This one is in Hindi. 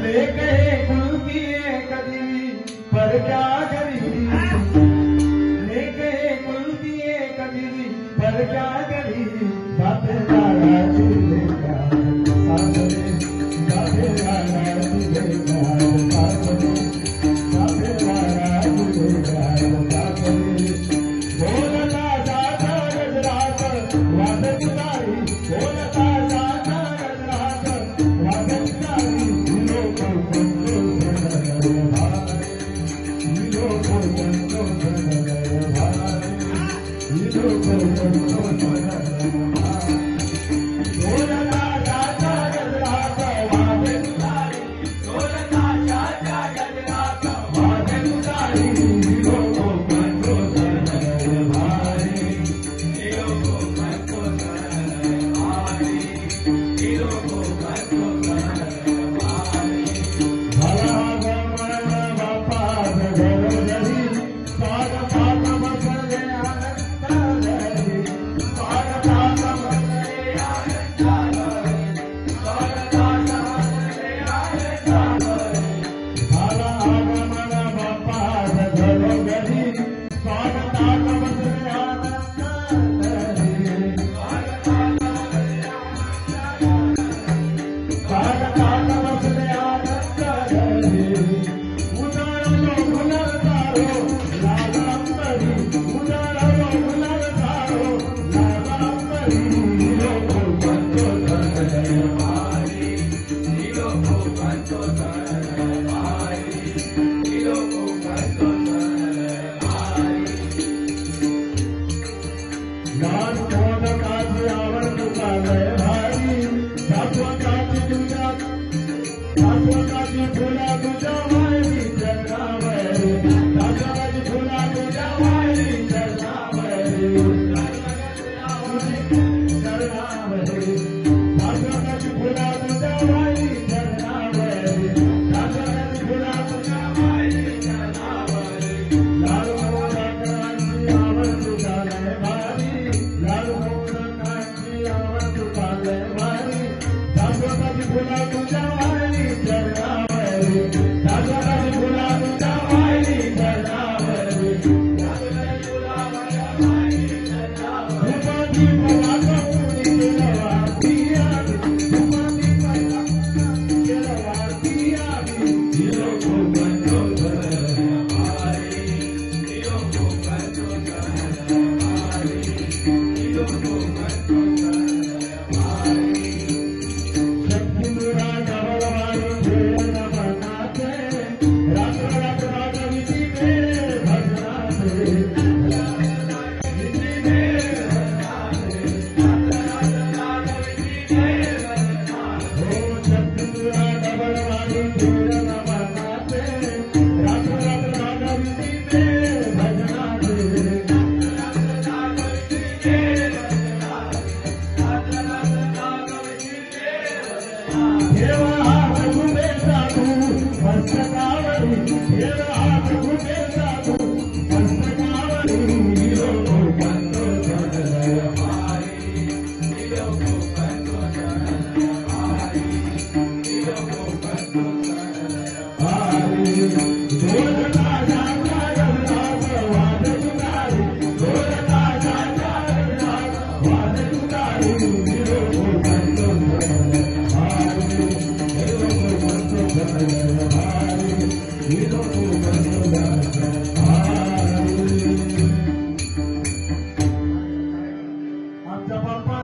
लेके कुल्फी कदी पर क्या करी, लेके कुल्फी कदी पर क्या करी, बातें लाला तुझे प्यार सामने, बातें लाला तुझे प्यार सामने, बातें लाला तुझे प्यार सामने। बोलता जाता गजरात वादे तुम्हारी, बोलता जाता गजरात वादे तुम्हारी, दिलों को बंदो से भाई, दिलों को बंदो से भाई, दिलों को बंदो से भाई। बोलता जाता गजरात वादे तुम्हारी, बोलता जाता गजरात वादे तुम्हारी, दिलों को बंदो से भाई, दिलों को बंदो से भाई, दिलों को बंदो से भाई। भला गमन बापा जगो जरी, पाद पाद मसले आनंद जरी, पाद पाद मसले आनंद जरी, पाद पाद मसले आनंद जरी। भला गमन बापा जगो जरी, पाद पाद मसले आनंद जरी, पाद पाद मसले आनंद जरी, पाद पाद मसले आनंद जरी। उदारो गुलजारो लाला अंबरी, उदारो गुलजारो लाला अंबरी, दिलों को बंदो से भाई, दिलों को बंदो से भाई, दिलों को बंदो से भाई। लाल कोन काजी आवर दुकाने भाई, जातो काजी दुनिया, जातो काजी फुला तुझ्या वायरी जगावरी, जातो काजी फुला तुझ्या वायरी जगावरी, जगावरी, जातो काजी फुला तुझ्या वायरी जगावरी, जातो काजी फुला तुझ्या वायरी जगावरी। लाल कोन काजी आवर दुकाने भाई, लाल कोन काजी आवर दुकाने भाई, जातो काजी फुला तुझ्या वायरी जगावरी, जातो काजी फुला तुझ्या वायरी जगावरी, जातो काजी फुला तुझ्या वायरी जगावरी। रुपाची पराग उडी केलवाती आली, रुपाची पराग उडी केलवाती आली, दिलों को बंदो से भाई, दिलों को बंदो से भाई, दिलों को बंदो से भाई। शक्तिमुरा गवळवारी खेळ न मनाचे, रात्र रात्र रागविती मेरे भजनाचे, रागविती मेरे भजनाचे, रात्र रात्र रागविती मेरे भजनाचे। हो शक्तिमुरा गवळवारी खेळ न मनाचे, रात्र रात्र रागविती मेरे भजनाचे, रात्र रात्र रागविती मेरे भजनाचे, रात्र रात्र रागविती मेरे भजनाचे। देवा हात घुमे साधू मस्तकावरी, देवा हात घुमे साधू मस्तकावरी, दिलों को बंदो से भाई, दिलों को बंदो से भाई, दिलों को बंदो से भाई। बोलता जाता गजरात वादे तुम्हारी, बोलता जाता गजरात वादे तुम्हारी, दिलों को बंदो से भाई, दिलों को बंदो से भाई, दिलों